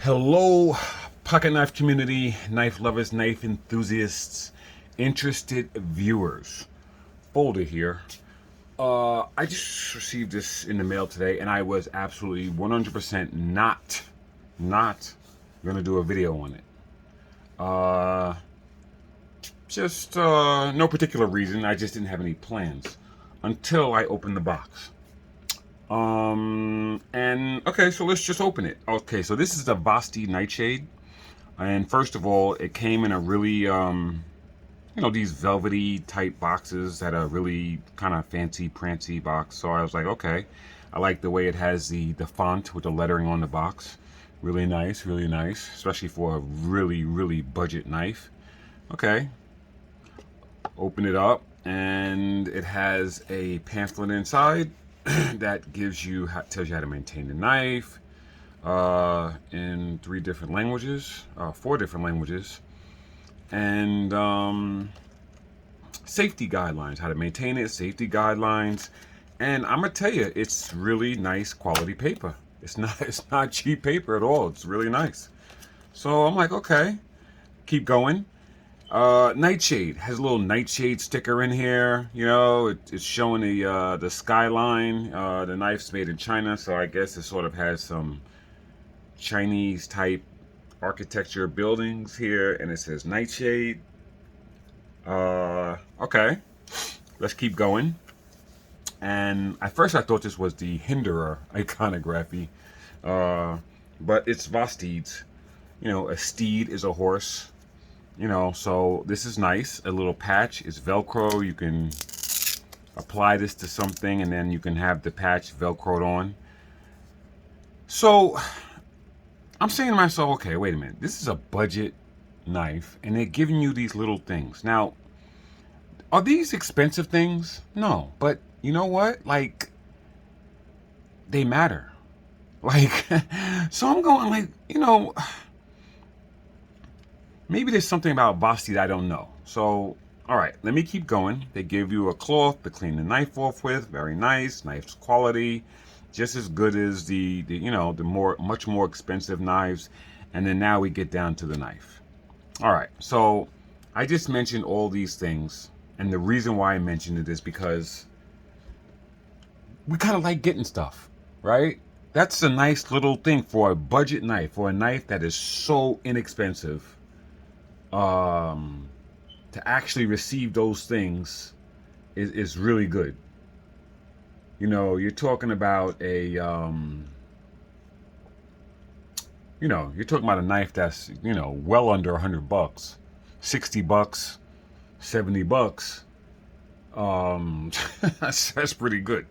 Hello, pocket knife community, knife lovers, knife enthusiasts, interested viewers. Folder here. I just received this in the mail today, and I was absolutely 100% not gonna do a video on it. Just no particular reason. I just didn't have any plans until I opened the box. And okay, so let's just open it. Okay, so this is the Vosteed Nightshade. And first of all, it came in a really, these velvety type boxes that are really kind of fancy prancy box. So I was like, okay, I like the way it has the font with the lettering on the box. Really nice, especially for a really budget knife. Okay, open it up, and it has a pamphlet inside that tells you how to maintain the knife in four different languages, and safety guidelines, how to maintain it, safety guidelines, and I'm gonna tell you, it's really nice quality paper. It's not cheap paper at all. It's really nice. So I'm like, okay, keep going. Nightshade has a little Nightshade sticker in here. You know, it's showing the skyline. The knife's made in China, so I guess it sort of has some Chinese type architecture buildings here, and it says Nightshade. Okay, let's keep going. And at first I thought this was the Hinderer iconography, but it's Vosteed's. You know, a steed is a horse. You know, so this is nice. A little patch is Velcro. You can apply this to something, and then you can have the patch Velcroed on. So I'm saying to myself, okay, wait a minute. This is a budget knife, and they're giving you these little things. Now, are these expensive things? No, but you know what? Like, they matter. Like, so I'm going like, maybe there's something about Vosteed I don't know. So, all right, let me keep going. They give you a cloth to clean the knife off with. Very nice. Knife's quality, just as good as the much more expensive knives. And then now we get down to the knife. All right, so I just mentioned all these things, and the reason why I mentioned it is because we kind of like getting stuff, right? That's a nice little thing for a budget knife, for a knife that is so inexpensive. To actually receive those things is really good. You know, you're talking about you're talking about a knife that's, well under $100, $60, $70. That's pretty good.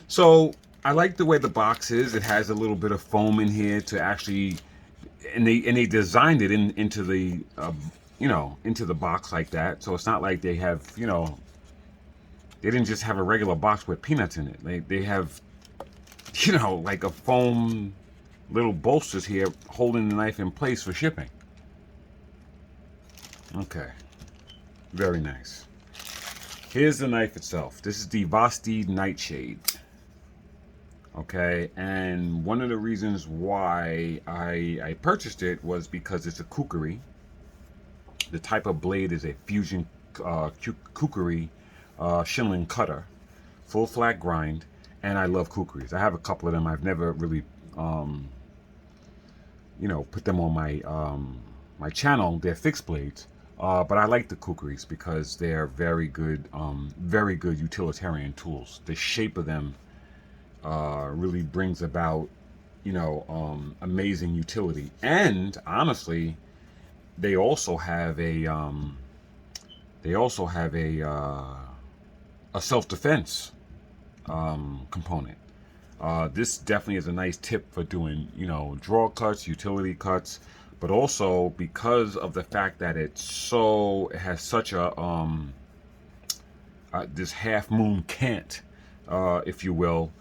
So I like the way the box is. It has a little bit of foam in here to actually, and they designed it into the into the box like that. So it's not like they have, they didn't just have a regular box with peanuts in it. They have, like a foam little bolsters here holding the knife in place for shipping. Okay, very nice. Here's the knife itself. This is the Vosteed Nightshade. Okay, and one of the reasons why I purchased it was because it's a kukri. The type of blade is a fusion kukri shilling cutter, full flat grind, and I love kukris. I have a couple of them. I've never really, put them on my channel. They're fixed blades, but I like the kukris because they're very good utilitarian tools. The shape of them really brings about, amazing utility. And honestly, they also have a self-defense component. This definitely is a nice tip for doing, draw cuts, utility cuts, but also because of the fact that it has such a this half moon cant, if you will.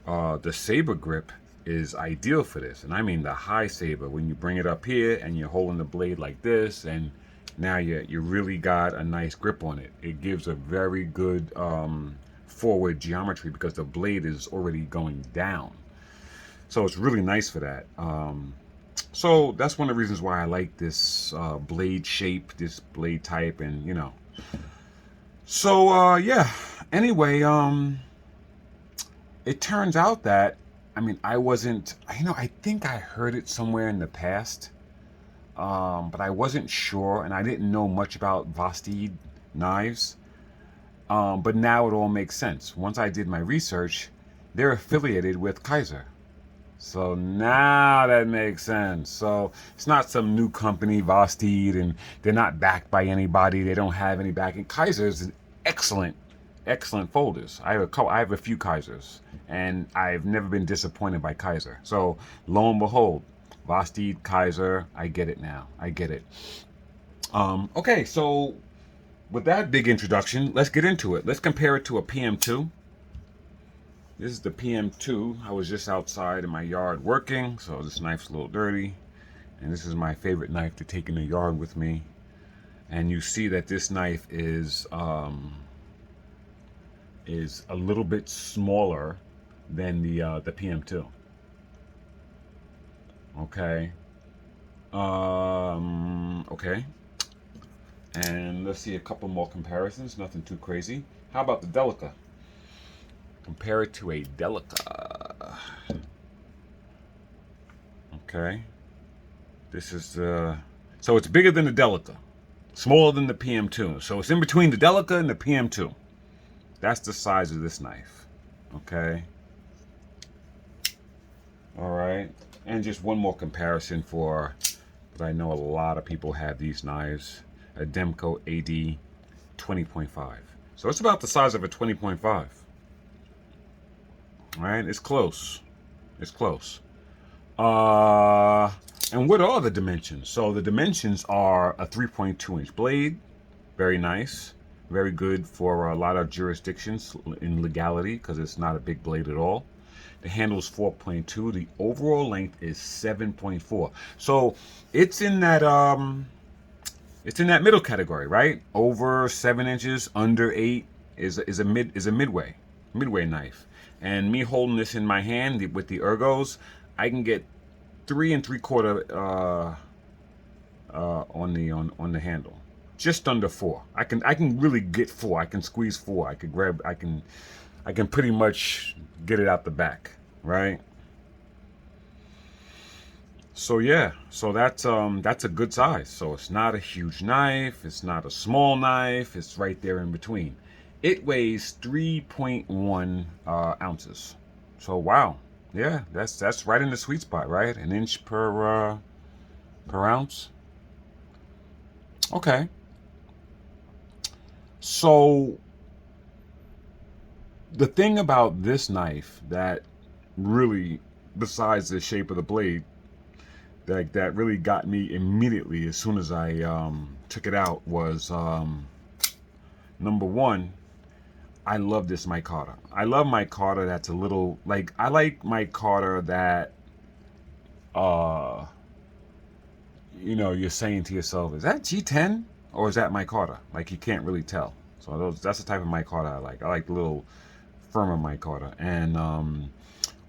The saber grip is ideal for this, and I mean the high saber. When you bring it up here and you're holding the blade like this, and now you really got a nice grip on it. It gives a very good forward geometry because the blade is already going down. So it's really nice for that. So that's one of the reasons why I like this blade shape, this blade type, and So yeah. Anyway, it turns out that I wasn't. I think I heard it somewhere in the past, but I wasn't sure, and I didn't know much about Vosteed knives. But now it all makes sense. Once I did my research, they're affiliated with Kaiser. So now that makes sense. So it's not some new company, Vosteed, and they're not backed by anybody. They don't have any backing. Kaiser is excellent, excellent folders. I have a few Kaisers, and I've never been disappointed by Kaiser. So lo and behold, Vosteed, Kaiser, I get it now. I get it. Okay, so with that big introduction, let's get into it. Let's compare it to a PM2. This is the PM2. I was just outside in my yard working, so this knife's a little dirty. And this is my favorite knife to take in the yard with me. And you see that this knife is a little bit smaller than the PM2. Okay. Okay. And let's see a couple more comparisons. Nothing too crazy. How about the Delica? Compare it to a Delica. Okay. This is so it's bigger than the Delica, smaller than the PM2. So it's in between the Delica and the PM2. That's the size of this knife. Okay. All right. And just one more comparison but I know a lot of people have these knives. A Demco AD 20.5. So it's about the size of a 20.5. All right, it's close. It's close. And what are the dimensions? So the dimensions are a 3.2 inch blade. Very nice. Very good for a lot of jurisdictions in legality because it's not a big blade at all. The handle is 4.2. The overall length is 7.4. So it's in that middle category, right? Over 7 inches, under 8 is a midway knife. And me holding this in my hand with the ergos, I can get 3 3/4 on the handle, just under 4. I can really get 4. I can squeeze 4. I can pretty much get it out the back, right? So yeah, so that's a good size. So it's not a huge knife, it's not a small knife, it's right there in between. It weighs 3.1 ounces. So wow, yeah, that's right in the sweet spot, right? An inch per ounce. Okay. So the thing about this knife that really, besides the shape of the blade, that really got me immediately as soon as I took it out was number one, I love this micarta. I love micarta that's a little I like micarta that you're saying to yourself, is that G10 or is that micarta? Like you can't really tell. So that's the type of micarta I like. I like the little firmer micarta. And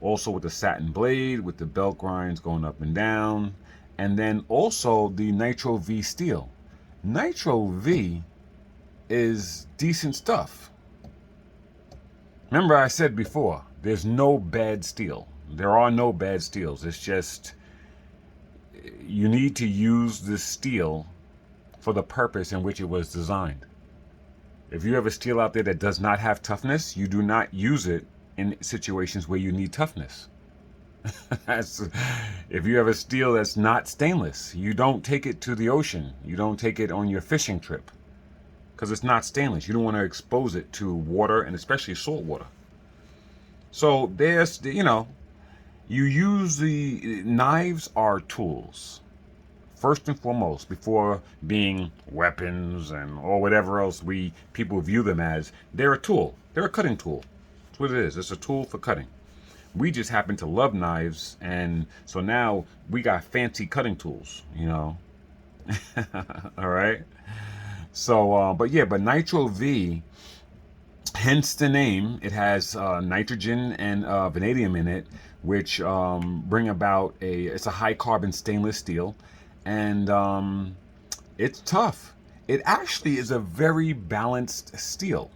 also with the satin blade, with the belt grinds going up and down. And then also the Nitro V steel. Nitro V is decent stuff. Remember I said before, there's no bad steel. There are no bad steels. It's just you need to use this steel for the purpose in which it was designed. If you have a steel out there that does not have toughness, you do not use it in situations where you need toughness. If you have a steel that's not stainless, you don't take it to the ocean. You don't take it on your fishing trip because it's not stainless. You don't want to expose it to water and especially salt water. So there's, you use the knives are tools. First and foremost, before being weapons or whatever else people view them as, they're a tool. They're a cutting tool. That's what it is. It's a tool for cutting. We just happen to love knives, and so now we got fancy cutting tools, All right. So, but Nitro V, hence the name. It has nitrogen and vanadium in it, which bring about it's a high carbon stainless steel, and it's tough. It actually is a very balanced steel.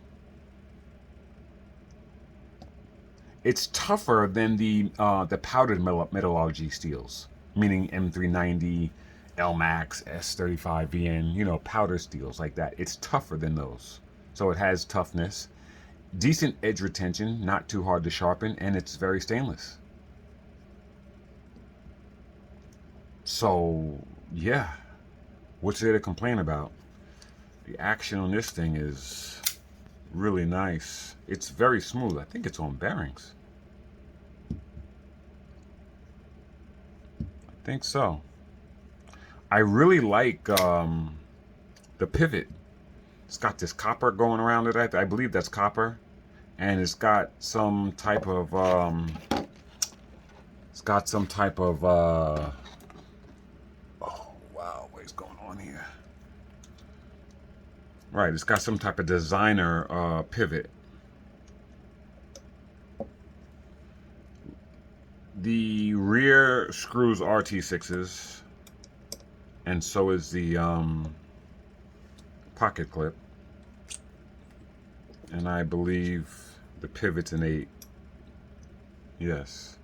It's tougher than the powdered metallurgy steels, meaning M390, LMAX, S35, VN, powder steels like that. It's tougher than those. So it has toughness, decent edge retention, not too hard to sharpen, and it's very stainless. So, yeah, what's there to complain about? The action on this thing is really nice. It's very smooth. I think it's on bearings. I think so. I really like the pivot. It's got this copper going around it. I believe that's copper, and it's got some type of oh wow, what's going on here? Right, it's got some type of designer pivot. The rear screws are T6s, and so is the pocket clip. And I believe the pivot's an 8. Yes.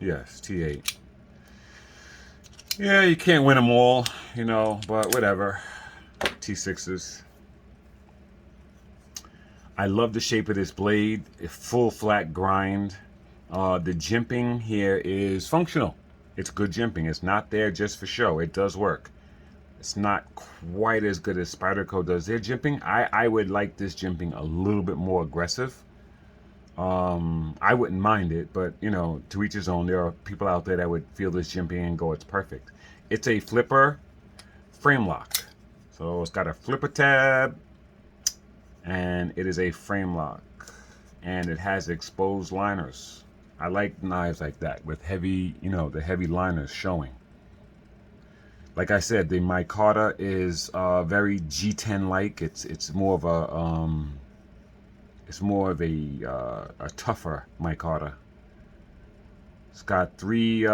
Yes, T8. Yeah, you can't win them all, but whatever. T6s. I love the shape of this blade. A full flat grind. The jimping here is functional. It's good jimping. It's not there just for show. It does work. It's not quite as good as Spyderco does their jimping. I would like this jimping a little bit more aggressive. I wouldn't mind it, but to each his own. There are people out there that would feel this jimping and go, it's perfect. It's a flipper frame lock. So it's got a flipper tab, and it is a frame lock, and it has exposed liners. I like knives like that with heavy, the heavy liners showing. Like I said, the micarta is very G10 like. It's more of a tougher micarta. It's got three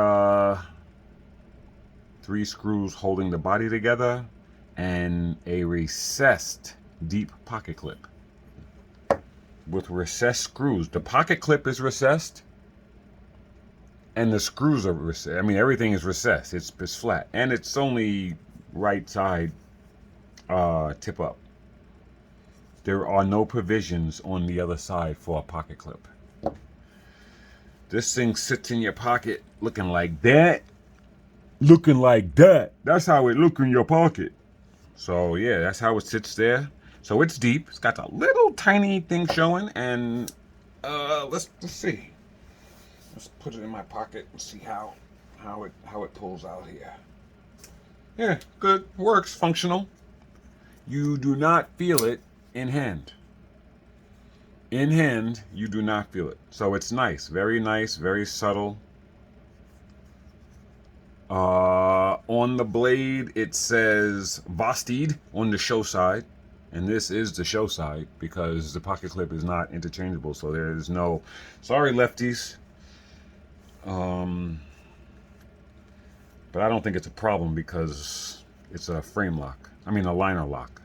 screws holding the body together, and a recessed deep pocket clip with recessed screws. The pocket clip is recessed, and the screws are recessed. I mean, everything is recessed. It's flat, and it's only right side tip up. There are no provisions on the other side for a pocket clip. This thing sits in your pocket looking like that. Looking like that. That's how it look in your pocket. So yeah, that's how it sits there. So it's deep. It's got a little tiny thing showing, and let's see. Let's put it in my pocket and see how it pulls out here. Yeah, good. Works. Functional. You do not feel it in hand. In hand, you do not feel it. So it's nice. Very subtle. On the blade, it says Vosteed on the show side. And this is the show side because the pocket clip is not interchangeable. So there is no, sorry lefties. But I don't think it's a problem because it's a frame lock. I mean a liner lock.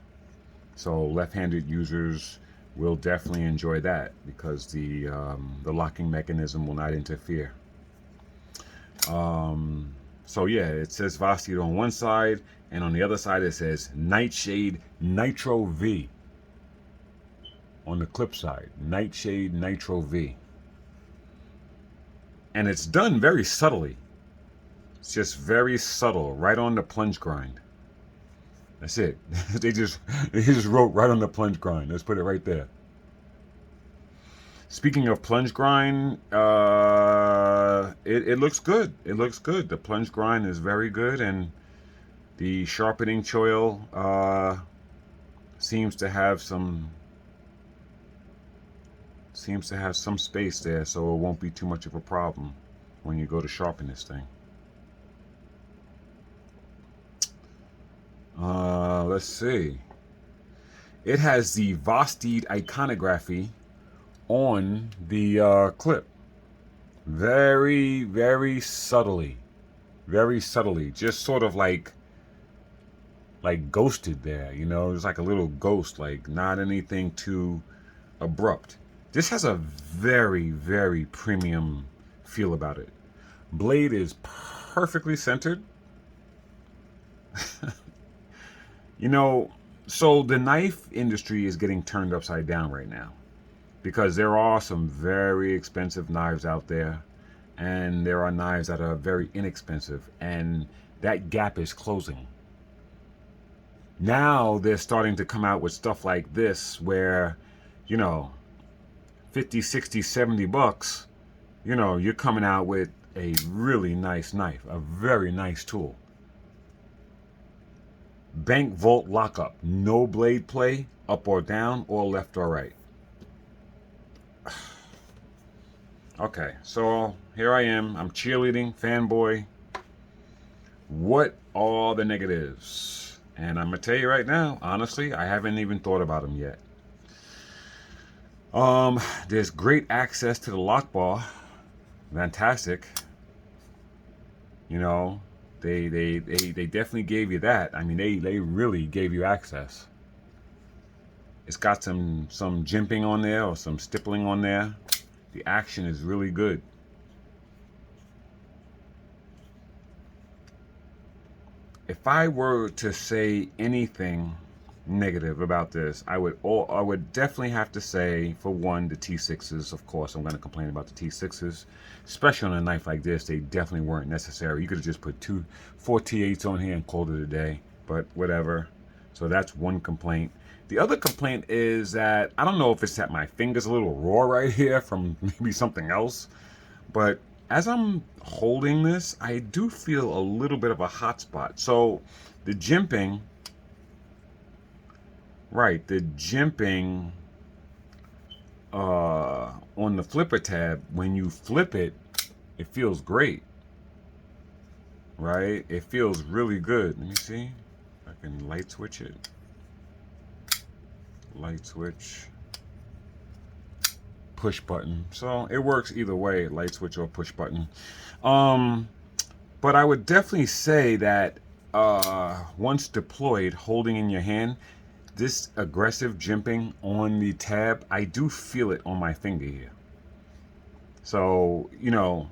So left-handed users will definitely enjoy that because the locking mechanism will not interfere. So yeah, it says Vosteed on one side, and on the other side it says Nightshade Nitro V. On the clip side, Nightshade Nitro V. And it's done very subtly. It's just very subtle, right on the plunge grind. That's it. they just wrote right on the plunge grind. Let's put it right there. Speaking of plunge grind, it looks good. It looks good. The plunge grind is very good, and the sharpening choil seems to have some space there, so it won't be too much of a problem when you go to sharpen this thing. Let's see. It has the Vosteed iconography on the clip. Very, very subtly. Very subtly. Just sort of like ghosted there, you know, it's like a little ghost, like not anything too abrupt. This has a very, very premium feel about it. Blade is perfectly centered. You know, so the knife industry is getting turned upside down right now because there are some very expensive knives out there and there are knives that are very inexpensive, and that gap is closing. Now they're starting to come out with stuff like this where, you know, 50, 60, 70 bucks, you know, you're coming out with a really nice knife, a very nice tool. Bank Vault Lockup, no blade play, up or down or left or right. Okay, so here I am, I'm cheerleading, fanboy. What are the negatives? And I'm gonna tell you right now, honestly, I haven't even thought about them yet. There's great access to the lock bar. Fantastic. You know, they definitely gave you that. I mean, they really gave you access. It's got some jimping on there or some stippling on there. The action is really good. If I were to say anything negative about this, I would definitely have to say, for one, the T6s. Of course, I'm going to complain about the T6s, especially on a knife like this. They definitely weren't necessary. You could have just put 4 T8s on here and called it a day, but whatever. So that's one complaint. The other complaint is that I don't know if it's that my finger's a little raw right here from maybe something else, but as I'm holding this, I do feel a little bit of a hot spot. So the jimping, right, the jimping on the flipper tab, when you flip it, it feels great, right? It feels really good. Let me see if I can light switch it. Light switch. Push button. So it works either way, light switch or push button. But I would definitely say that once deployed, holding in your hand, this aggressive jimping on the tab, I do feel it on my finger here. So, you know,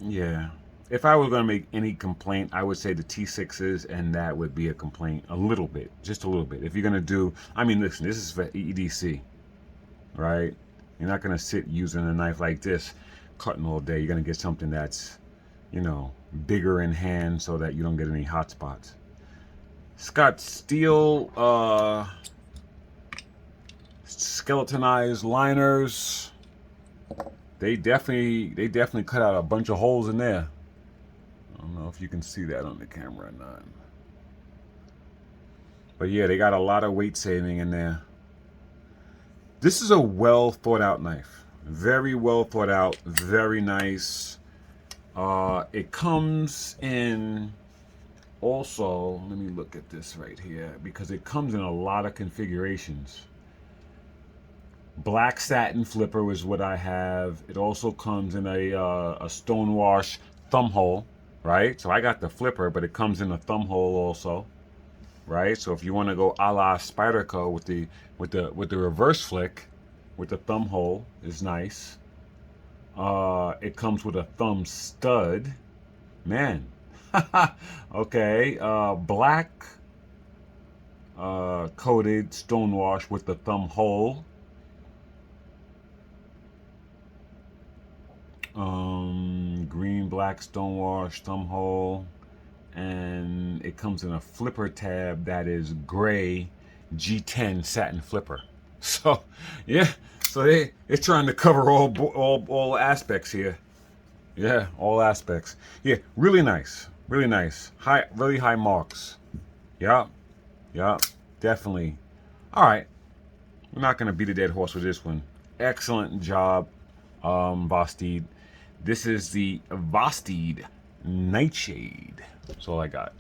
yeah. If I was going to make any complaint, I would say the T6s, and that would be a complaint a little bit, just a little bit. If you're going to do, I mean, listen, this is for EDC, right? You're not going to sit using a knife like this, cutting all day. You're going to get something that's, you know, bigger in hand so that you don't get any hot spots. It's got steel, skeletonized liners. They definitely cut out a bunch of holes in there. I don't know if you can see that on the camera or not. But yeah, they got a lot of weight saving in there. This is a well thought out knife. Very well thought out, very nice. It comes in also, let me look at this right here, because it comes in a lot of configurations. Black satin flipper is what I have. It also comes in a stonewash thumb hole, right? So I got the flipper, but it comes in a thumb hole also, right? So if you want to go a la Spyderco with the reverse flick, with the thumb hole, is nice. It comes with a thumb stud, man. Okay, black coated stonewash with the thumb hole. Green, black stonewash, thumb hole, and it comes in a flipper tab that is gray G10 satin flipper. So yeah, so they're trying to cover all aspects here. Yeah, all aspects. Yeah, really nice, really nice. Really high marks. Yeah, definitely. All right, we're not gonna beat a dead horse with this one. Excellent job, Vosteed. This is the Vosteed Nightshade. That's all I got.